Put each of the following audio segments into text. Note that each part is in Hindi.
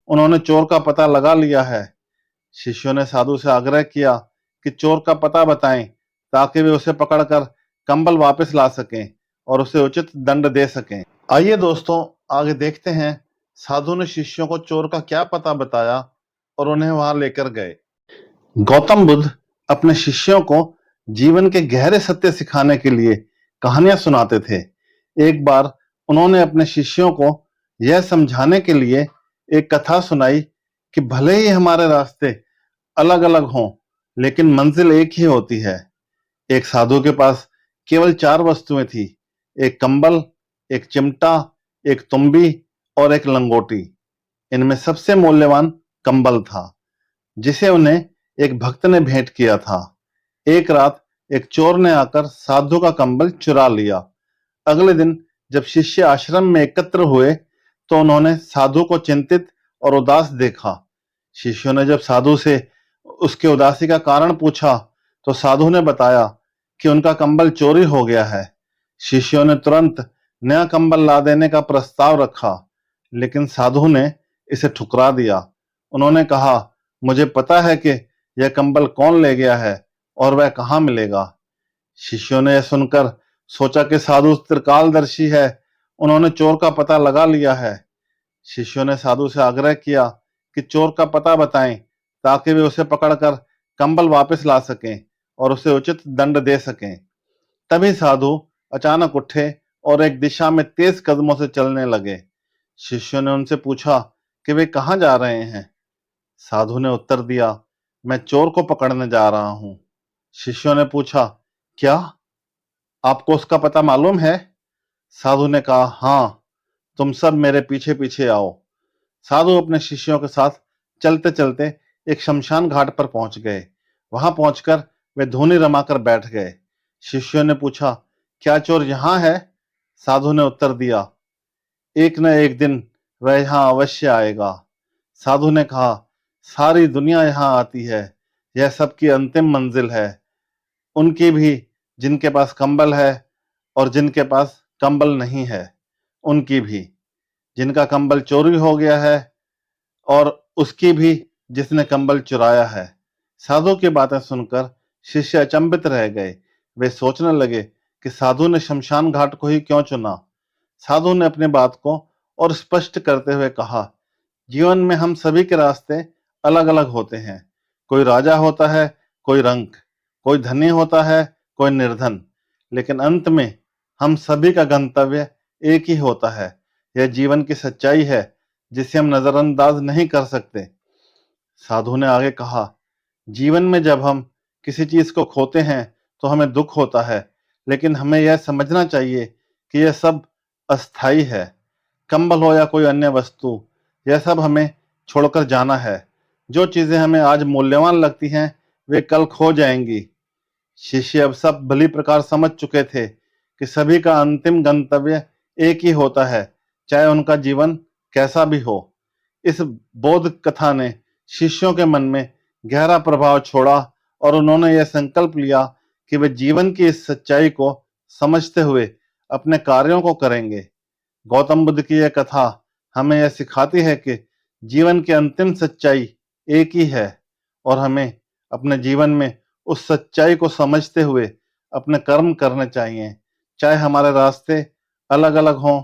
उन्होंने चोर का पता लगा लिया है। शिष्यों ने साधु से आग्रह किया कि चोर का पता बताएं ताकि वे उसे पकड़कर कंबल वापस ला सकें और उसे उचित दंड दे सकें। आइए दोस्तों, आगे देखते हैं साधु ने शिष्यों को चोर का क्या पता बताया और उन्हें वहां लेकर गए। गौतम बुद्ध अपने शिष्यों को जीवन के गहरे सत्य सिखाने के लिए कहानियां सुनाते थे। एक बार उन्होंने अपने शिष्यों को यह समझाने के लिए एक कथा सुनाई कि भले ही हमारे रास्ते अलग अलग हों, लेकिन मंजिल एक ही होती है। एक साधु के पास केवल 4 वस्तुएं थी: एक कंबल, एक चिमटा, एक तुम्बी और एक लंगोटी। इनमें सबसे मूल्यवान कंबल था, जिसे उन्हें एक भक्त ने भेंट किया था। एक रात एक चोर ने आकर साधु का कंबल चुरा लिया। अगले दिन जब शिष्य आश्रम में एकत्र हुए तो उन्होंने साधु को चिंतित और उदास देखा। शिष्यों ने जब साधु से उसके उदासी का कारण पूछा तो साधु ने बताया कि उनका कंबल चोरी हो गया है। शिष्यों ने तुरंत नया कंबल ला देने का प्रस्ताव रखा, लेकिन साधु ने इसे ठुकरा दिया। उन्होंने कहा, मुझे पता है कि यह कंबल कौन ले गया है और वह कहाँ मिलेगा। शिष्यों ने यह सुनकर सोचा कि साधु त्रिकालदर्शी है, उन्होंने चोर का पता लगा लिया है। शिष्यों ने साधु से आग्रह किया कि चोर का पता बताएं ताकि वे उसे पकड़कर कंबल वापस ला सकें और उसे उचित दंड दे सकें। तभी साधु अचानक उठे और एक दिशा में तेज कदमों से चलने लगे। शिष्यों ने उनसे पूछा कि वे कहाँ जा रहे हैं। साधु ने उत्तर दिया, मैं चोर को पकड़ने जा रहा हूं। शिष्यों ने पूछा, क्या आपको उसका पता मालूम है? साधु ने कहा, हाँ, तुम सब मेरे पीछे पीछे आओ। साधु अपने शिष्यों के साथ चलते चलते एक शमशान घाट पर पहुंच गए। वहां पहुंचकर वे धूनी रमाकर बैठ गए। शिष्यों ने पूछा, क्या चोर यहाँ है? साधु ने उत्तर दिया, एक न एक दिन वह यहाँ अवश्य आएगा। साधु ने कहा, सारी दुनिया यहाँ आती है, यह सबकी अंतिम मंजिल है। उनकी भी जिनके पास कंबल है और जिनके पास कंबल नहीं है, उनकी भी जिनका कंबल चोरी हो गया है और उसकी भी जिसने कंबल चुराया है। साधु की बातें सुनकर शिष्य अचंभित रह गए। वे सोचने लगे कि साधु ने शमशान घाट को ही क्यों चुना। साधु ने अपनी बात को और स्पष्ट करते हुए कहा, जीवन में हम सभी के रास्ते अलग अलग होते हैं। कोई राजा होता है, कोई रंक, कोई धनी होता है, कोई निर्धन, लेकिन अंत में हम सभी का गंतव्य एक ही होता है। यह जीवन की सच्चाई है जिसे हम नजरअंदाज नहीं कर सकते। साधु ने आगे कहा, जीवन में जब हम किसी चीज को खोते हैं तो हमें दुख होता है, लेकिन हमें यह समझना चाहिए कि यह सब अस्थाई है। कंबल हो या कोई अन्य वस्तु, यह सब हमें छोड़कर जाना है। जो चीजें हमें आज मूल्यवान लगती हैं वे कल खो जाएंगी। शिष्य अब सब भली प्रकार समझ चुके थे कि सभी का अंतिम गंतव्य एक ही होता है, चाहे उनका जीवन कैसा भी हो। इस बोध कथा ने शिष्यों के मन में गहरा प्रभाव छोड़ा और उन्होंने यह संकल्प लिया कि वे जीवन की इस सच्चाई को समझते हुए अपने कार्यों को करेंगे। गौतम बुद्ध की यह कथा हमें यह सिखाती है कि जीवन की अंतिम सच्चाई एक ही है और हमें अपने जीवन में उस सच्चाई को समझते हुए अपने कर्म करने चाहिए। चाहे हमारे रास्ते अलग अलग हों,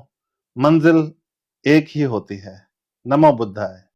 मंजिल एक ही होती है। नमो बुद्धाय।